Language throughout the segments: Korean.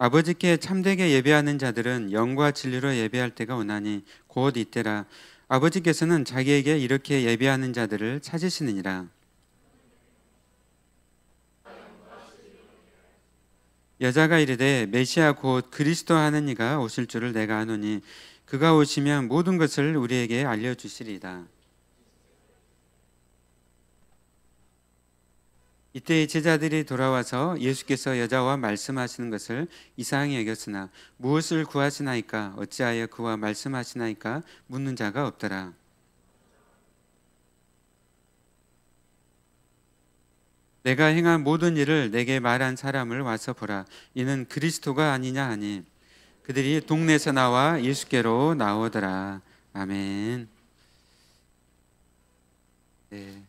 아버지께 참되게 예배하는 자들은 영과 진리로 예배할 때가 오나니 곧 이때라. 아버지께서는 자기에게 이렇게 예배하는 자들을 찾으시느니라. 여자가 이르되 메시아 곧 그리스도 하는 이가 오실 줄을 내가 아노니 그가 오시면 모든 것을 우리에게 알려주시리이다. 이때 제자들이 돌아와서 예수께서 여자와 말씀하시는 것을 이상히 여겼으나 무엇을 구하시나이까 어찌하여 그와 말씀하시나이까 묻는 자가 없더라. 내가 행한 모든 일을 내게 말한 사람을 와서 보라. 이는 그리스도가 아니냐 하니 그들이 동네에서 나와 예수께로 나오더라. 아멘. 네.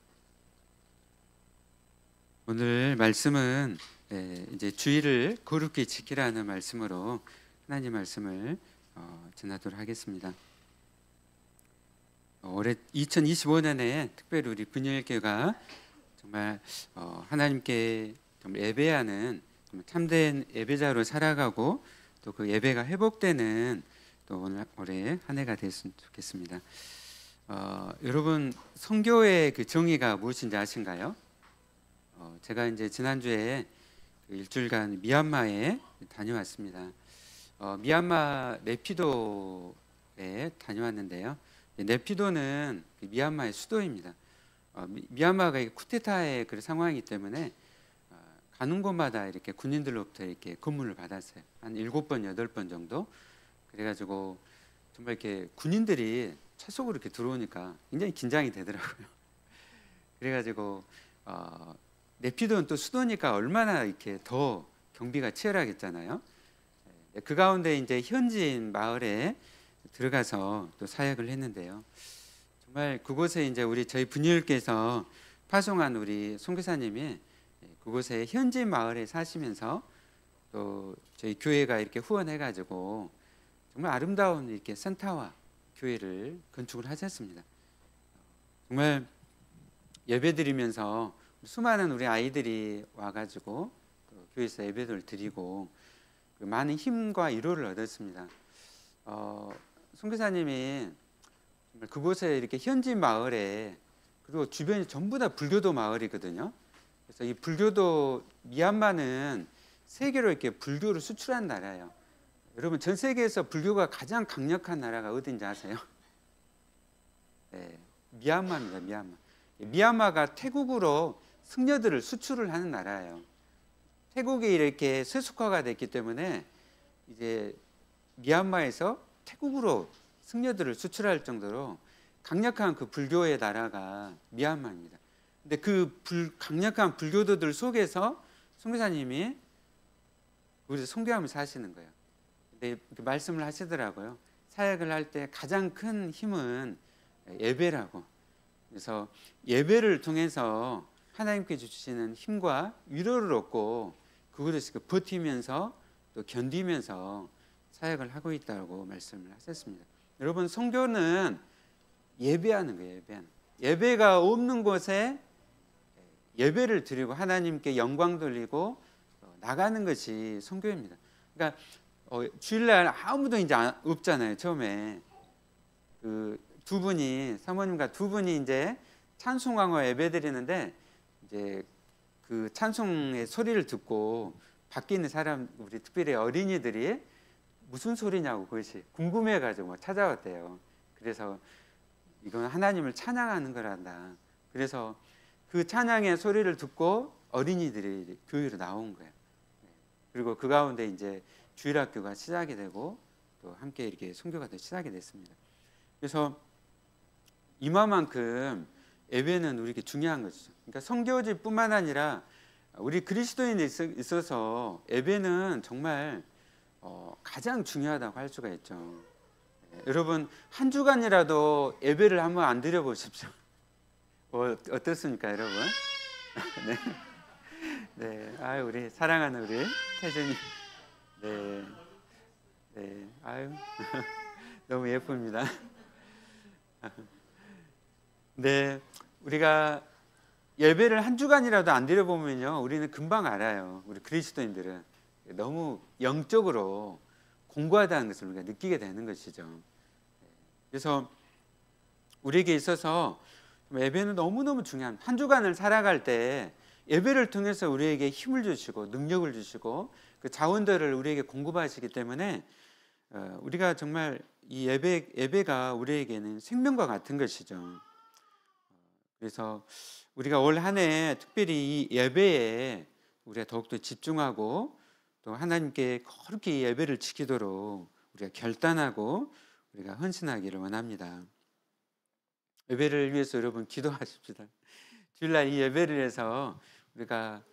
오늘 말씀은 이제 주의를 거룩히 지키라는 말씀으로 하나님 말씀을 전하도록 하겠습니다. 올해 2025년에 특별히 우리 분열교회가 정말 하나님께 정말 예배하는 정말 참된 예배자로 살아가고 또 그 예배가 회복되는 또 올해 한 해가 됐으면 좋겠습니다. 여러분 성교의 그 정의가 무엇인지 아신가요? 제가 이제 지난주에 그 일주일간 미얀마에 다녀왔습니다. 미얀마 네피도에 다녀왔는데요. 네피도는 미얀마의 수도입니다. 미얀마가 쿠데타의 그 상황이기 때문에 가는 곳마다 이렇게 군인들로부터 이렇게 검문을 받았어요. 한 7번, 8번 정도. 그래가지고 정말 이렇게 군인들이 차 속으로 이렇게 들어오니까 굉장히 긴장이 되더라고요. 그래가지고 네피도는 또 수도니까 얼마나 이렇게 더 경비가 치열하겠잖아요. 그 가운데 이제 현지인 마을에 들어가서 또 사역을 했는데요. 정말 그곳에 이제 저희 분유일께서 파송한 우리 선교사님이 그곳에 현지 마을에 사시면서 또 저희 교회가 이렇게 후원해가지고 정말 아름다운 이렇게 산타와 교회를 건축을 하셨습니다. 정말 예배드리면서 수많은 우리 아이들이 와가지고 교회에서 예배를 드리고 많은 힘과 위로를 얻었습니다. 선교사님이 정말 그곳에 이렇게 현지 마을에 그리고 주변이 전부 다 불교도 마을이거든요. 그래서 이 불교도 미얀마는 세계로 이렇게 불교를 수출한 나라예요. 여러분 전 세계에서 불교가 가장 강력한 나라가 어딘지 아세요? 네, 미얀마입니다. 미얀마. 미얀마가 태국으로 승려들을 수출을 하는 나라예요. 태국이 이렇게 세속화가 됐기 때문에 이제 미얀마에서 태국으로 승려들을 수출할 정도로 강력한 그 불교의 나라가 미얀마입니다. 근데 그 강력한 불교도들 속에서 선교사님이 우리 선교하면서 하시는 거예요. 근데 말씀을 하시더라고요. 사역을 할 때 가장 큰 힘은 예배라고. 그래서 예배를 통해서 하나님께 주시는 힘과 위로를 얻고 그것을 버티면서 또 견디면서 사역을 하고 있다고 말씀을 하셨습니다. 여러분 선교는 예배하는 거예요. 예배가 없는 곳에 예배를 드리고 하나님께 영광 돌리고 나가는 것이 선교입니다. 그러니까 주일날 아무도 이제 없잖아요. 처음에 그 두 분이 사모님과 두 분이 이제 찬송하고 예배 드리는데 이제 그 찬송의 소리를 듣고 밖에 있는 사람 우리 특별히 어린이들이 무슨 소리냐고 그것이 궁금해가지고 찾아왔대요. 그래서 이건 하나님을 찬양하는 거란다. 그래서 그 찬양의 소리를 듣고 어린이들이 교회로 나온 거예요. 그리고 그 가운데 이제 주일학교가 시작이 되고 또 함께 이렇게 선교가 시작이 됐습니다. 그래서 이만큼 예배는 우리에게 중요한 것이죠. 그러니까 선교지뿐만 아니라 우리 그리스도인에 있어서 예배는 정말 가장 중요하다고 할 수가 있죠. 여러분 한 주간이라도 예배를 한번 안 드려보십시오. 어떻습니까, 여러분? 네, 네, 아유 우리 사랑하는 우리 태준이, 네, 네, 아유 너무 예쁩니다. 네, 우리가 예배를 한 주간이라도 안 드려보면요, 우리는 금방 알아요. 우리 그리스도인들은 너무 영적으로 공고하다는 것을 우리가 느끼게 되는 것이죠. 그래서 우리에게 있어서 예배는 너무너무 중요한, 한 주간을 살아갈 때 예배를 통해서 우리에게 힘을 주시고 능력을 주시고 그 자원들을 우리에게 공급하시기 때문에 우리가 정말 이 예배가 우리에게는 생명과 같은 것이죠. 그래서 우리가 올 한 해 특별히 이 예배에 우리가 더욱더 집중하고 또 하나님께 거룩히 이 예배를 지키도록 우리가 결단하고 우리가 헌신하기를 원합니다. 예배를 위해서 여러분 기도하십시다. 주일날 이 예배를 해서 우리가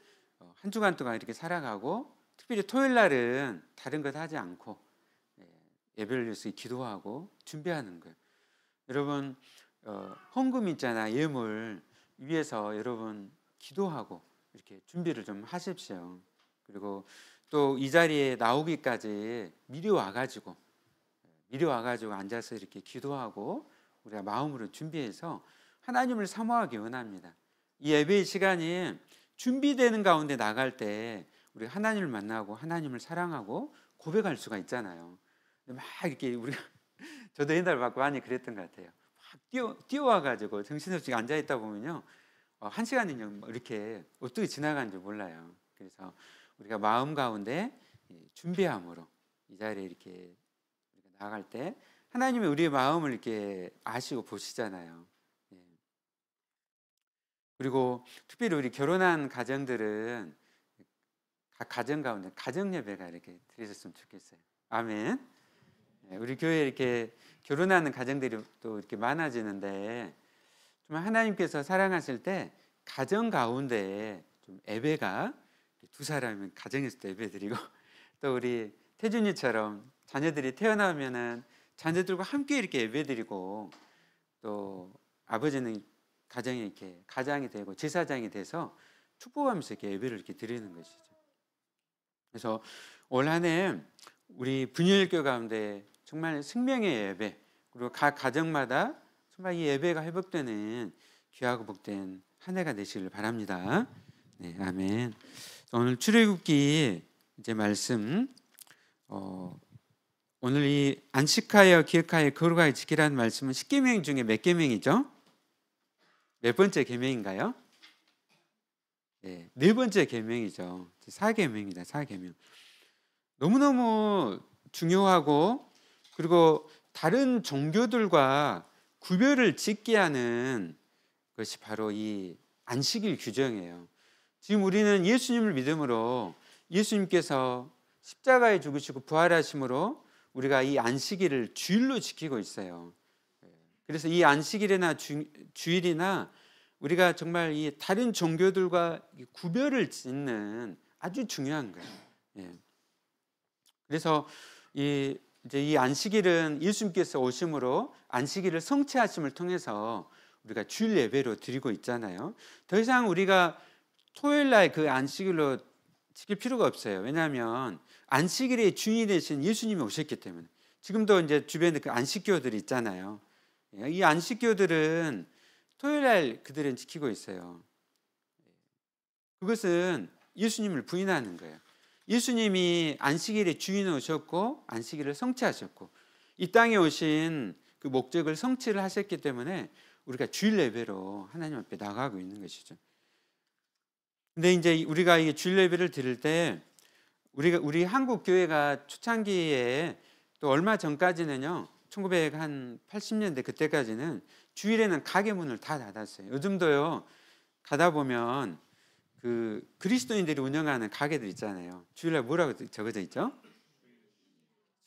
한 주간 동안 이렇게 살아가고 특별히 토요일 날은 다른 것 하지 않고 예배를 위해서 기도하고 준비하는 거예요. 여러분 헌금 있잖아, 예물 위해서 여러분 기도하고 이렇게 준비를 좀 하십시오. 그리고 또 이 자리에 나오기까지 미리 와가지고 앉아서 이렇게 기도하고 우리가 마음으로 준비해서 하나님을 사모하기 원합니다. 이 예배의 시간이 준비되는 가운데 나갈 때 우리 하나님을 만나고 하나님을 사랑하고 고백할 수가 있잖아요. 막 이렇게 우리가 저도 옛날 받고 많이 그랬던 것 같아요. 막 뛰어와가지고 정신없이 앉아 있다 보면요, 한 시간이 이렇게 어떻게 지나가는지 몰라요. 그래서 우리가 마음 가운데 준비함으로 이 자리에 이렇게 나갈 때 하나님이 우리의 마음을 이렇게 아시고 보시잖아요. 그리고 특별히 우리 결혼한 가정들은 각 가정 가운데 가정 예배가 이렇게 드리셨으면 좋겠어요. 아멘. 우리 교회에 이렇게 결혼하는 가정들이 또 이렇게 많아지는데 정말 하나님께서 사랑하실 때 가정 가운데 좀 예배가 두 사람은 가정에서 또 예배 드리고 또 우리 태준이처럼 자녀들이 태어나면은 자녀들과 함께 이렇게 예배 드리고 또 아버지는 가정에 이렇게 가장이 되고 제사장이 돼서 축복하면서 이렇게 예배를 이렇게 드리는 것이죠. 그래서 올 한 해 우리 분유일교 가운데 정말 생명의 예배, 그리고 각 가정마다 정말 이 예배가 회복되는 귀하고 복된 한 해가 되시길 바랍니다. 네, 아멘. 오늘 출애굽기 이제 말씀, 오늘 이 안식하여 기억하여 거룩하게 지키라는 말씀은 10계명 중에 몇 계명이죠? 몇 번째 계명인가요? 네 번째 계명이죠. 4계명입니다. 4계명. 너무너무 중요하고 그리고 다른 종교들과 구별을 짓게 하는 것이 바로 이 안식일 규정이에요. 지금 우리는 예수님을 믿음으로 예수님께서 십자가에 죽으시고 부활하심으로 우리가 이 안식일을 주일로 지키고 있어요. 그래서 이 안식일이나 주일이나 우리가 정말 이 다른 종교들과 구별을 짓는 아주 중요한 거예요. 그래서 이제 이 안식일은 예수님께서 오심으로 안식일을 성취하심을 통해서 우리가 주일 예배로 드리고 있잖아요. 더 이상 우리가 토요일 날 그 안식일로 지킬 필요가 없어요. 왜냐하면 안식일의 주인이 되신 예수님이 오셨기 때문에. 지금도 이제 주변에 그 안식교들이 있잖아요. 이 안식교들은 토요일 날 그들은 지키고 있어요. 그것은 예수님을 부인하는 거예요. 예수님이 안식일의 주인이 오셨고 안식일을 성취하셨고 이 땅에 오신 그 목적을 성취를 하셨기 때문에 우리가 주일 예배로 하나님 앞에 나가고 있는 것이죠. 근데 이제 우리가 이 주일 예배를 드릴 때 우리 한국 교회가 초창기에 또 얼마 전까지는요, 1980년대 그때까지는 주일에는 가게 문을 다 닫았어요. 요즘도요 가다 보면 그 그리스도인들이 운영하는 가게들 있잖아요. 주일날 뭐라고 적어져 있죠?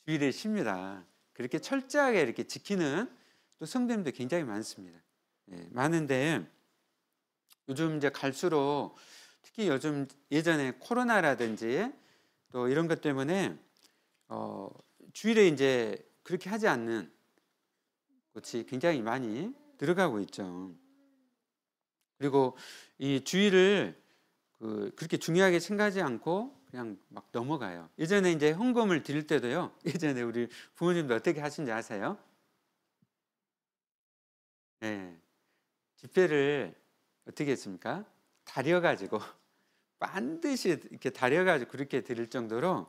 주일에 쉽니다. 그렇게 철저하게 이렇게 지키는 또 성도님도 굉장히 많습니다. 많은데 요즘 이제 갈수록 특히 요즘 예전에 코로나라든지 또 이런 것 때문에 주일에 이제 그렇게 하지 않는 곳이 굉장히 많이 들어가고 있죠. 그리고 이 주일을 그렇게 중요하게 생각하지 않고 그냥 막 넘어가요. 예전에 이제 헌금을 드릴 때도요. 예전에 우리 부모님도 어떻게 하신지 아세요? 네, 지폐를 어떻게 했습니까? 다려가지고 반드시 이렇게 다려가지고 그렇게 드릴 정도로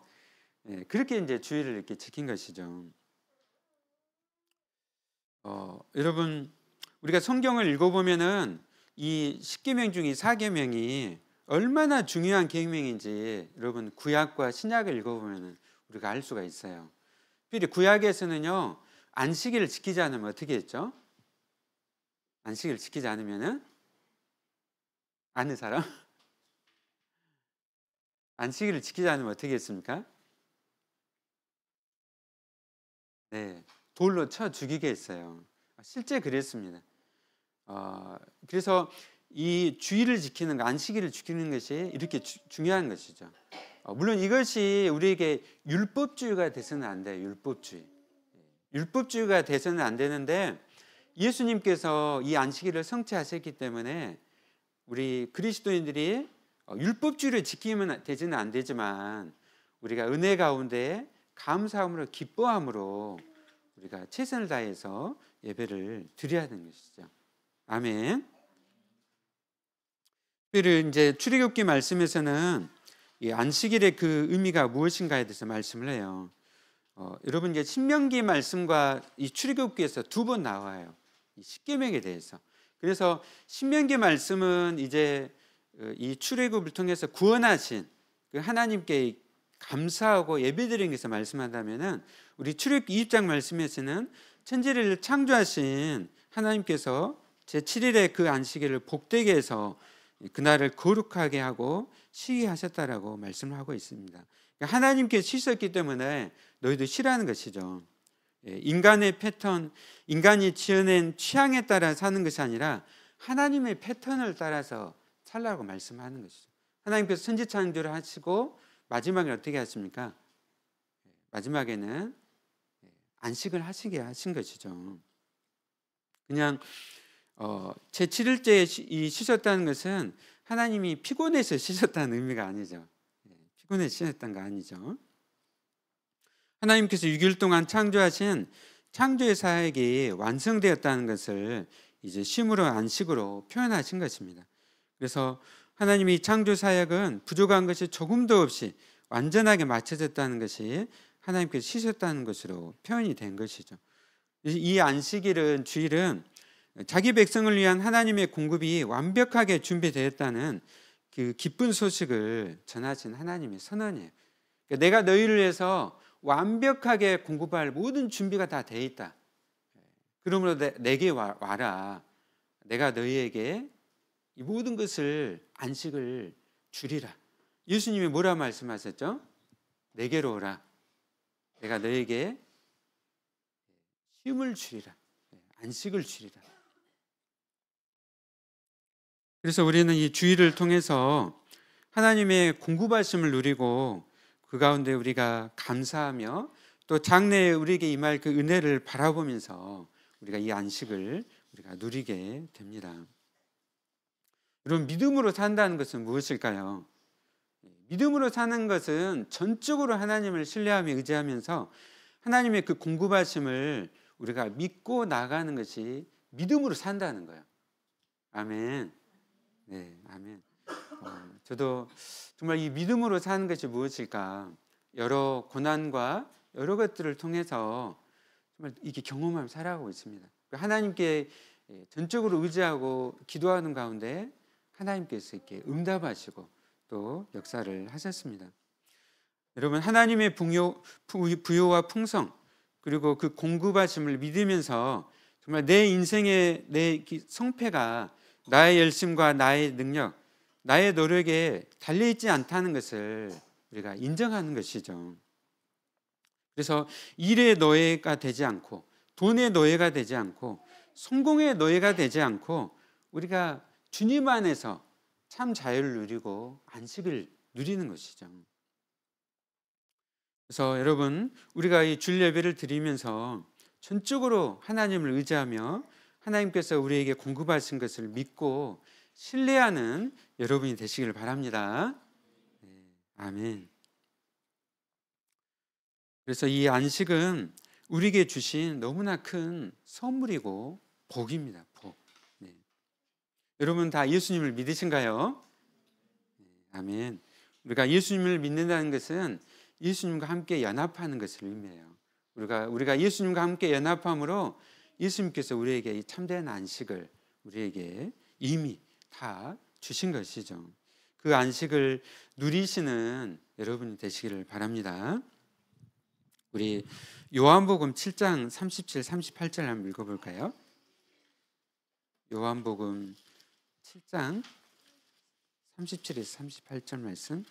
그렇게 이제 주의를 이렇게 지킨 것이죠. 여러분 우리가 성경을 읽어보면은 이 10계명 중에 4계명이 얼마나 중요한 계명인지 여러분 구약과 신약을 읽어보면은 우리가 알 수가 있어요. 특별히 구약에서는요 안식일을 지키지 않으면 어떻게 했죠? 안식일을 지키지 않으면은 아는 사람? 안식일을 지키지 않으면 어떻게 했습니까? 네, 돌로 쳐 죽이게 했어요. 실제 그랬습니다. 그래서 이 주의를 지키는 것, 안식일을 지키는 것이 이렇게 중요한 것이죠. 물론 이것이 우리에게 율법주의가 돼서는 안 돼요. 율법주의가 돼서는 안 되는데 예수님께서 이 안식일을 성취하셨기 때문에 우리 그리스도인들이 율법주의를 지키면 되지는 안 되지만 우리가 은혜 가운데 감사함으로 기뻐함으로 우리가 최선을 다해서 예배를 드려야 하는 것이죠. 아멘. 특별히 이제 출애굽기 말씀에서는 이 안식일의 그 의미가 무엇인가에 대해서 말씀을 해요. 여러분 이제 신명기 말씀과 이 출애굽기에서 두 번 나와요. 이 십계명에 대해서. 그래서 신명기 말씀은 이제 이 출애굽을 통해서 구원하신 그 하나님께 감사하고 예배드리는 것에서 말씀한다면은 우리 출애굽기 20장 말씀에서는 천지를 창조하신 하나님께서 제7일에 그 안식일을 복되게 해서 그날을 거룩하게 하고 쉬게 하셨다라고 말씀을 하고 있습니다. 하나님께 쉬셨기 때문에 너희도 쉬라는 것이죠. 인간의 패턴, 인간이 지어낸 취향에 따라 사는 것이 아니라 하나님의 패턴을 따라서 살라고 말씀하는 것이죠. 하나님께서 천지 창조를 하시고 마지막에 어떻게 하십니까? 마지막에는 안식을 하시게 하신 것이죠. 그냥 제7일째에 쉬셨다는 것은 하나님이 피곤해서 쉬셨다는 의미가 아니죠. 피곤해서 쉬셨다는 거 아니죠. 하나님께서 6일 동안 창조하신 창조의 사역이 완성되었다는 것을 이제 쉼으로 안식으로 표현하신 것입니다. 그래서 하나님이 창조 사역은 부족한 것이 조금도 없이 완전하게 맞춰졌다는 것이 하나님께서 쉬셨다는 것으로 표현이 된 것이죠. 이 안식일은 주일은 자기 백성을 위한 하나님의 공급이 완벽하게 준비되었다는 그 기쁜 소식을 전하신 하나님의 선언이에요. 그러니까 내가 너희를 위해서 완벽하게 공급할 모든 준비가 다 돼 있다. 그러므로 내게 와라. 내가 너희에게 이 모든 것을 안식을 주리라. 예수님이 뭐라 말씀하셨죠? 내게로 오라. 내가 너희에게 쉼을 주리라. 안식을 주리라. 그래서 우리는 이 주일을 통해서 하나님의 공급하심을 누리고 그 가운데 우리가 감사하며 또 장래에 우리에게 임할 그 은혜를 바라보면서 우리가 이 안식을 우리가 누리게 됩니다. 여러분 믿음으로 산다는 것은 무엇일까요? 믿음으로 사는 것은 전적으로 하나님을 신뢰하며 의지하면서 하나님의 그 공급하심을 우리가 믿고 나가는 것이 믿음으로 산다는 거예요. 아멘. 네, 아멘. 저도 정말 이 믿음으로 사는 것이 무엇일까? 여러 고난과 여러 것들을 통해서 정말 이렇게 경험하며 살아가고 있습니다. 하나님께 전적으로 의지하고 기도하는 가운데 하나님께서 이렇게 응답하시고 또 역사를 하셨습니다. 여러분 하나님의 부요와 풍성 그리고 그 공급하심을 믿으면서 정말 내 인생의 내 성패가 나의 열심과 나의 능력, 나의 노력에 달려있지 않다는 것을 우리가 인정하는 것이죠. 그래서 일의 노예가 되지 않고 돈의 노예가 되지 않고 성공의 노예가 되지 않고 우리가 주님 안에서 참 자유를 누리고 안식을 누리는 것이죠. 그래서 여러분 우리가 이 주일 예배를 드리면서 전적으로 하나님을 의지하며 하나님께서 우리에게 공급하신 것을 믿고 신뢰하는 여러분이 되시길 바랍니다. 네, 아멘. 그래서 이 안식은 우리에게 주신 너무나 큰 선물이고 복입니다. 복. 네. 여러분 다 예수님을 믿으신가요? 네, 아멘. 우리가 예수님을 믿는다는 것은 예수님과 함께 연합하는 것을 의미해요. 우리가 예수님과 함께 연합함으로 예수님께서 우리에게 이 참된 안식을 우리에게 이미 다 주신 것이죠. 그 안식을 누리시는 여러분이 되시기를 바랍니다. 우리 요한복음 7장 37, 38절 한번 읽어볼까요? 요한복음 7장 37에서 38절 말씀.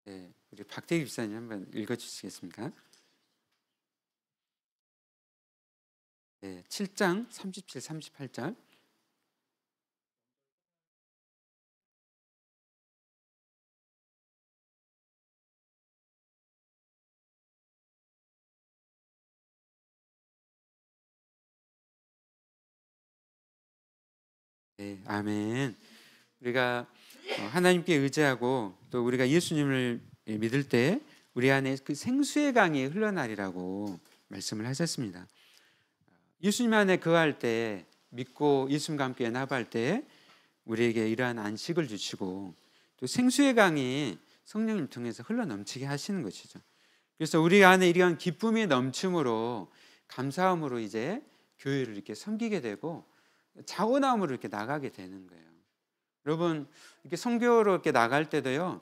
네, 우리 박대기 집사님 한번 읽어주시겠습니까? 네, 7장 37, 38절. 네, 아멘. 우리가 하나님께 의지하고 또 우리가 예수님을 믿을 때 우리 안에 그 생수의 강이 흘러나리라고 말씀을 하셨습니다. 예수님 안에 거할 때, 믿고 예수님과 함께 연합할 때 우리에게 이러한 안식을 주시고 또 생수의 강이 성령님 통해서 흘러넘치게 하시는 것이죠. 그래서 우리 안에 이러한 기쁨이 넘침으로 감사함으로 이제 교회를 이렇게 섬기게 되고 자원함으로 이렇게 나가게 되는 거예요. 여러분, 이렇게 선교로 이렇게 나갈 때도요,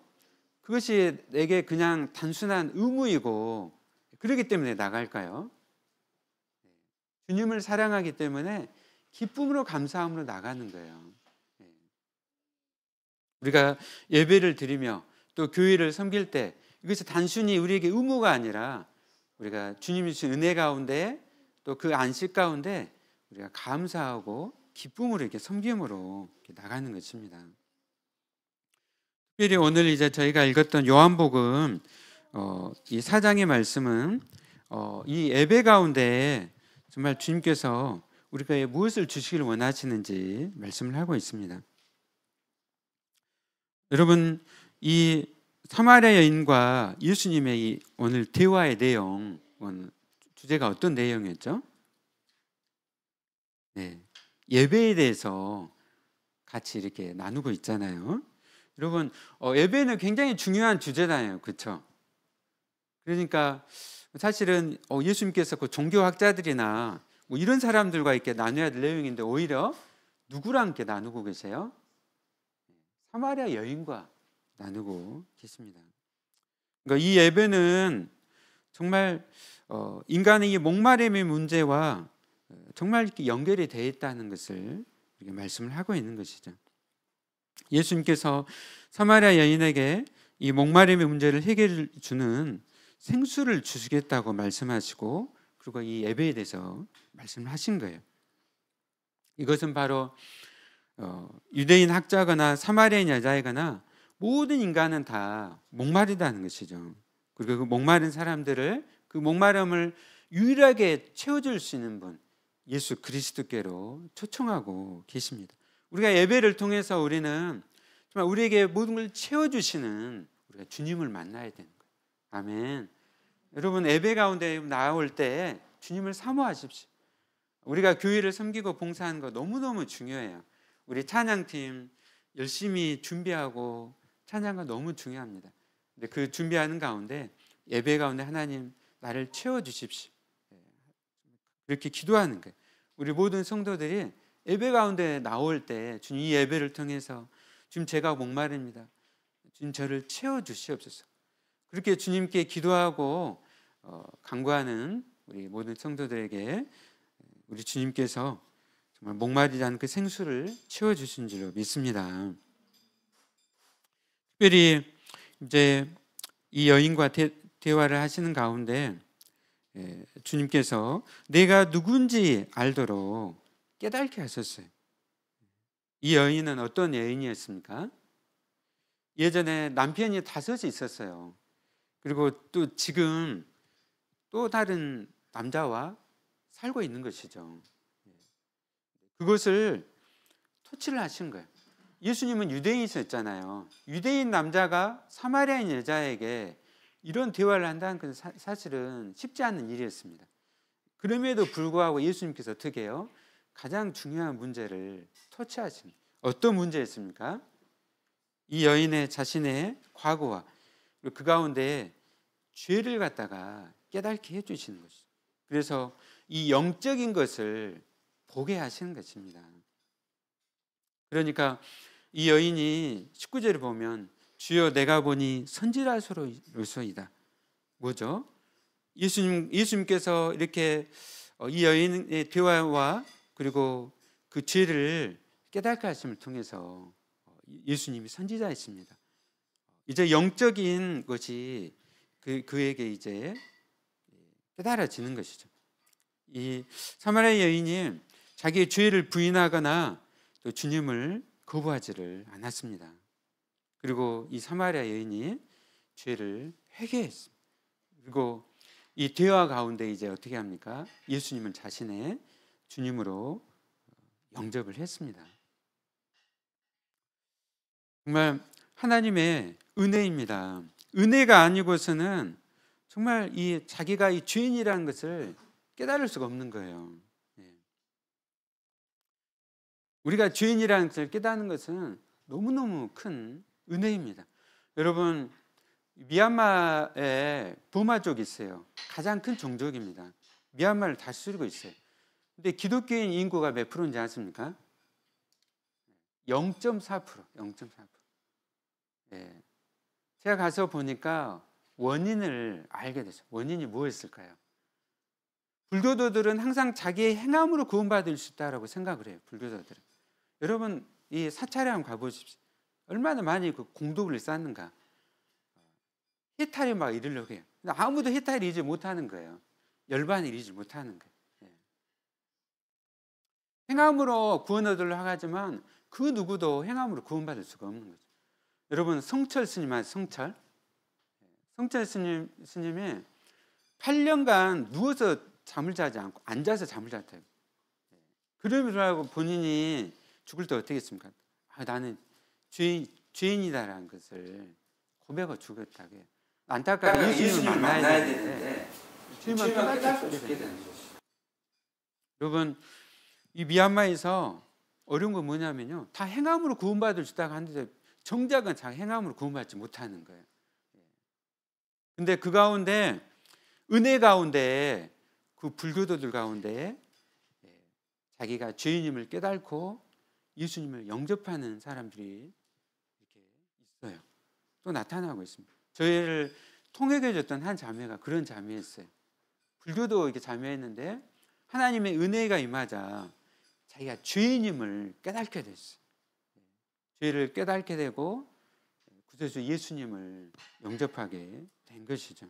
그것이 내게 그냥 단순한 의무이고 그렇기 때문에 나갈까요? 주님을 사랑하기 때문에 기쁨으로 감사함으로 나가는 거예요. 우리가 예배를 드리며 또 교회를 섬길 때 이것이 단순히 우리에게 의무가 아니라 우리가 주님이 주신 은혜 가운데 또 그 안식 가운데 우리가 감사하고 기쁨으로 이렇게 섬김으로 이렇게 나가는 것입니다. 특별히 오늘 이제 저희가 읽었던 요한복음 이 4장의 말씀은 이 예배 가운데 정말 주님께서 우리가 무엇을 주시기를 원하시는지 말씀을 하고 있습니다. 여러분, 이 사마리아 여인과 예수님의 이 오늘 대화의 내용, 주제가 어떤 내용이었죠? 네, 예배에 대해서 같이 이렇게 나누고 있잖아요. 여러분, 예배는 굉장히 중요한 주제잖아요, 그렇죠? 그러니까 사실은 예수님께서 그 종교학자들이나 뭐 이런 사람들과 이렇게 나눠야 될 내용인데 오히려 누구랑 이렇게 나누고 계세요? 사마리아 여인과 나누고 계십니다. 그러니까 이 예배는 정말 인간의 이 목마름의 문제와 정말 이렇게 연결이 되어 있다는 것을 이렇게 말씀을 하고 있는 것이죠. 예수님께서 사마리아 여인에게 이 목마름의 문제를 해결해 주는 생수를 주시겠다고 말씀하시고 그리고 이 예배에 대해서 말씀을 하신 거예요. 이것은 바로 유대인 학자거나 사마리아인 여자이거나 모든 인간은 다 목마르다는 것이죠. 그리고 그 목마른 사람들을 그 목마름을 유일하게 채워줄 수 있는 분 예수 그리스도께로 초청하고 계십니다. 우리가 예배를 통해서 우리는 정말 우리에게 모든 걸 채워주시는 우리가 주님을 만나야 되는 거예요. 아멘. 여러분, 예배 가운데 나올 때 주님을 사모하십시오. 우리가 교회를 섬기고 봉사하는 거 너무너무 중요해요. 우리 찬양팀 열심히 준비하고 찬양가 너무 중요합니다. 근데 그 준비하는 가운데 예배 가운데 하나님 나를 채워주십시오. 그렇게 기도하는 거예요. 우리 모든 성도들이 예배 가운데 나올 때 주님 이 예배를 통해서 주님 제가 목마릅니다. 주님 저를 채워주시옵소서. 그렇게 주님께 기도하고 간구하는 우리 모든 성도들에게 우리 주님께서 정말 목마르지 않은 그 생수를 채워주신 줄로 믿습니다. 특별히 이제 이 여인과 대화를 하시는 가운데 주님께서 내가 누군지 알도록 깨닫게 하셨어요. 이 여인은 어떤 여인이었습니까? 예전에 남편이 5이 있었어요. 그리고 또 지금 또 다른 남자와 살고 있는 것이죠. 그것을 토치를 하신 거예요. 예수님은 유대인이셨잖아요. 유대인 남자가 사마리아인 여자에게 이런 대화를 한다는 건 사실은 쉽지 않은 일이었습니다. 그럼에도 불구하고 예수님께서 어떻게 해요? 가장 중요한 문제를 터치하신, 어떤 문제였습니까? 이 여인의 자신의 과거와 그 가운데 죄를 갖다가 깨닫게 해주시는 것이죠. 그래서 이 영적인 것을 보게 하시는 것입니다. 그러니까 이 여인이 19절에 보면 주여 내가 보니 선지자로소이다. 뭐죠? 예수님께서 이렇게 이 여인의 대화와 그리고 그 죄를 깨닫게 하심을 통해서 예수님이 선지자이십니다. 이제 영적인 것이 그에게 이제 깨달아지는 것이죠. 이 사마리아 여인이 자기의 죄를 부인하거나 또 주님을 거부하지를 않았습니다. 그리고 이 사마리아 여인이 죄를 회개했습니다. 그리고 이 대화 가운데 이제 어떻게 합니까? 예수님을 자신의 주님으로 영접을 했습니다. 정말 하나님의 은혜입니다. 은혜가 아니고서는 정말 이 자기가 이 죄인이라는 것을 깨달을 수가 없는 거예요. 우리가 죄인이라는 것을 깨닫는 것은 너무너무 큰 은혜입니다. 여러분, 미얀마에 버마족이 있어요. 가장 큰 종족입니다. 미얀마를 다스리고 있어요. 근데 기독교인 인구가 몇 프로인지 아십니까? 0.4%. 0.4%. 예. 제가 가서 보니까 원인을 알게 됐어요. 원인이 뭐였을까요? 불교도들은 항상 자기의 행함으로 구원받을 수 있다고 생각을 해요. 불교도들은. 여러분, 이 사찰에 한번 가보십시오. 얼마나 많이 그 공덕을 쌓는가. 해탈이 막 이르려고 해요. 근데 아무도 해탈을 이루지 못하는 거예요. 열반을 이루지 못하는 거예요. 예. 행함으로 구원 얻으려고 하지만 그 누구도 행함으로 구원받을 수가 없는 거죠. 여러분, 성철 스님 아세요? 성철 스님이 8년간 누워서 잠을 자지 않고 앉아서 잠을 잤대요. 그러고 본인이 죽을 때 어떻게 했습니까? 나는 죄인이다라는 것을 고백하고 죽었다고 해요. 안타깝게 예수님을 만나야 되는데 죄만 깨닫게 되는 거죠. 여러분, 이 미얀마에서 어려운 건 뭐냐면요, 다 행함으로 구원받을 수 있다고 하는데 정작은 자기 행함으로 구원받지 못하는 거예요. 근데 그 가운데 은혜 가운데 그 불교도들 가운데 자기가 죄인임을 깨닫고 예수님을 영접하는 사람들이 이렇게 있어요. 또 나타나고 있습니다. 저희를 통역해 줬던 한 자매가 그런 자매였어요. 불교도 이렇게 자매였는데 하나님의 은혜가 임하자 자기가 죄인임을 깨닫게 됐어요. 죄를 깨닫게 되고 구세주 예수님을 영접하게 된 것이죠.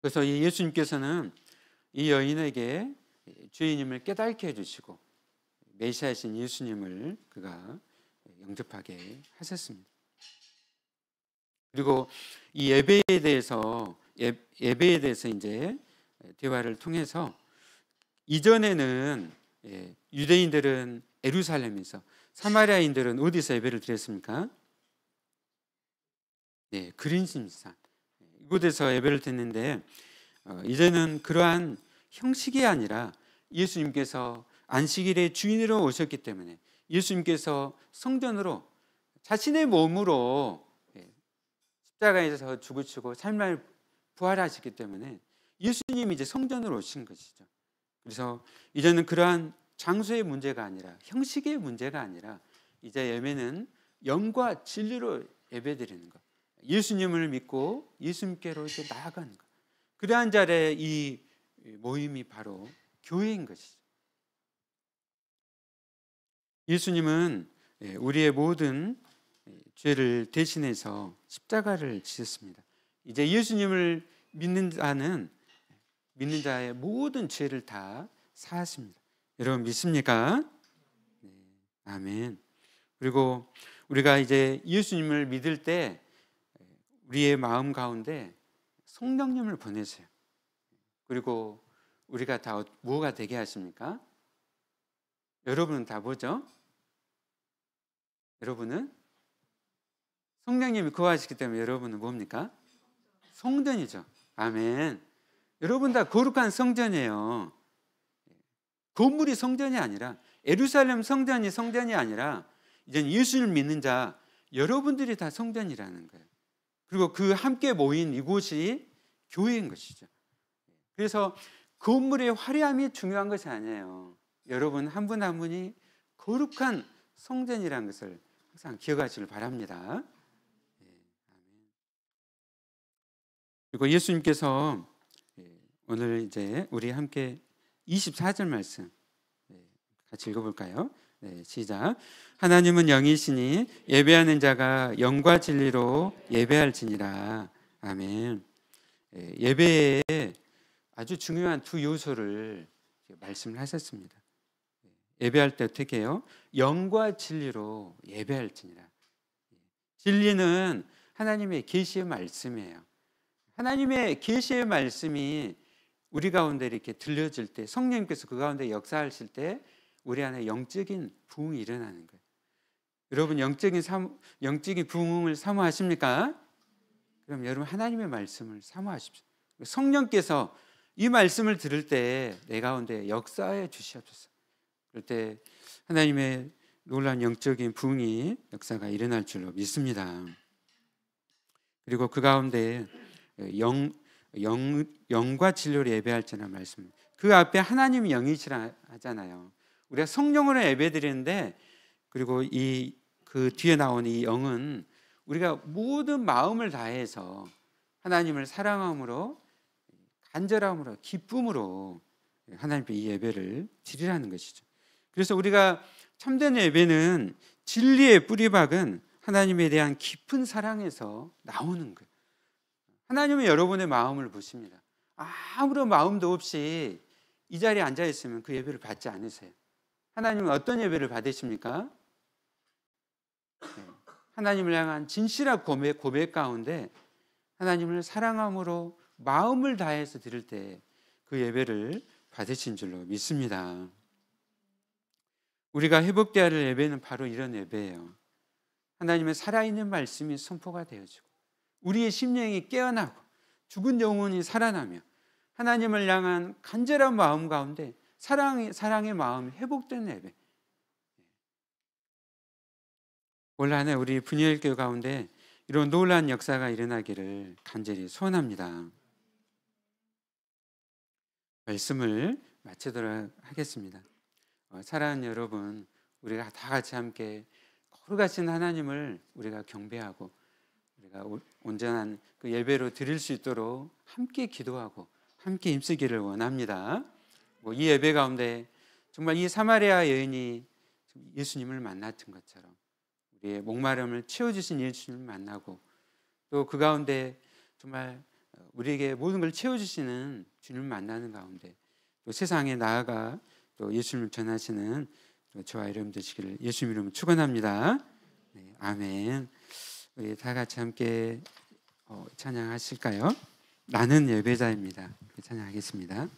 그래서 이 예수님께서는 이 여인에게 죄인임을 깨닫게 해주시고 메시아이신 예수님을 그가 영접하게 하셨습니다. 그리고 이 예배에 대해서 이제 대화를 통해서 이전에는 유대인들은 예루살렘에서, 사마리아인들은 어디서 예배를 드렸습니까? 네, 그린심산 이곳에서 예배를 드렸는데 이제는 그러한 형식이 아니라 예수님께서 안식일의 주인으로 오셨기 때문에 예수님께서 성전으로 자신의 몸으로 십자가에서 죽으시고 3일 부활하셨기 때문에 예수님이 이제 성전으로 오신 것이죠. 그래서 이제는 그러한 장소의 문제가 아니라, 형식의 문제가 아니라 이제 예배는 영과 진리로 예배드리는 것, 예수님을 믿고 예수님께로 이렇게 나아가는 것, 그러한 자리에 이 모임이 바로 교회인 것이죠. 예수님은 우리의 모든 죄를 대신해서 십자가를 지셨습니다. 이제 예수님을 믿는 자의 모든 죄를 다 사하십니다. 여러분 믿습니까? 네, 아멘. 그리고 우리가 이제 예수님을 믿을 때 우리의 마음 가운데 성령님을 보내세요. 그리고 우리가 다 뭐가 되게 하십니까? 여러분은 다 뭐죠? 여러분은 성령님이 거하시기 때문에 여러분은 뭡니까? 성전이죠. 아멘. 여러분 다 거룩한 성전이에요. 건물이 성전이 아니라, 예루살렘 성전이 성전이 아니라 이제는 예수를 믿는 자 여러분들이 다 성전이라는 거예요. 그리고 그 함께 모인 이곳이 교회인 것이죠. 그래서 건물의 화려함이 중요한 것이 아니에요. 여러분 한 분 한 분이 거룩한 성전이라는 것을 항상 기억하시길 바랍니다. 그리고 예수님께서 오늘 이제 우리 함께 24절 말씀 같이 읽어볼까요? 네, 시작. 하나님은 영이시니 예배하는 자가 영과 진리로 예배할지니라. 아멘. 예배에 아주 중요한 두 요소를 말씀을 하셨습니다. 예배할 때 어떻게 해요? 영과 진리로 예배할지니라. 진리는 하나님의 계시의 말씀이에요. 하나님의 계시의 말씀이 우리 가운데 이렇게 들려질 때, 성령님께서 그 가운데 역사하실 때 우리 안에 영적인 부흥이 일어나는 거예요. 여러분 영적인 부흥을 사모하십니까? 그럼 여러분 하나님의 말씀을 사모하십시오. 성령께서 이 말씀을 들을 때 내 가운데 역사해 주시옵소서. 그럴 때 하나님의 놀라운 영적인 부흥이 역사가 일어날 줄로 믿습니다. 그리고 그 가운데 영과 진리로 예배할지라 말씀. 그 앞에 하나님이 영이시라 하잖아요. 우리가 성령으로 예배드리는데, 그리고 그 뒤에 나온 이 영은 우리가 모든 마음을 다해서 하나님을 사랑함으로, 간절함으로, 기쁨으로 하나님께 이 예배를 드리라는 것이죠. 그래서 우리가 참된 예배는 진리의 뿌리박은 하나님에 대한 깊은 사랑에서 나오는 거예요. 하나님은 여러분의 마음을 보십니다. 아무런 마음도 없이 이 자리에 앉아 있으면 그 예배를 받지 않으세요. 하나님은 어떤 예배를 받으십니까? 하나님을 향한 진실한 고백 가운데 하나님을 사랑함으로 마음을 다해서 드릴 때 그 예배를 받으신 줄로 믿습니다. 우리가 회복되어야 할 예배는 바로 이런 예배예요. 하나님의 살아있는 말씀이 선포가 되어지고 우리의 심령이 깨어나고 죽은 영혼이 살아나며 하나님을 향한 간절한 마음 가운데 사랑의 마음이 회복된 예배. 올 한 해 우리 분열교회 가운데 이런 놀라운 역사가 일어나기를 간절히 소원합니다. 말씀을 마치도록 하겠습니다. 사랑하는 여러분, 우리가 다 같이 함께 거룩하신 하나님을 우리가 경배하고 우리가 온전한 그 예배로 드릴 수 있도록 함께 기도하고 함께 힘쓰기를 원합니다. 이 예배 가운데 정말 이 사마리아 여인이 예수님을 만났던 것처럼 우리의 목마름을 채워주신 예수님을 만나고, 또 그 가운데 정말 우리에게 모든 걸 채워주시는 주님을 만나는 가운데 또 세상에 나아가 또 예수님을 전하시는 또 저와 여러분 되시기를 예수님 이름으로 축원합니다. 네, 아멘. 우리 다 같이 함께 찬양하실까요? 나는 예배자입니다. 찬양하겠습니다.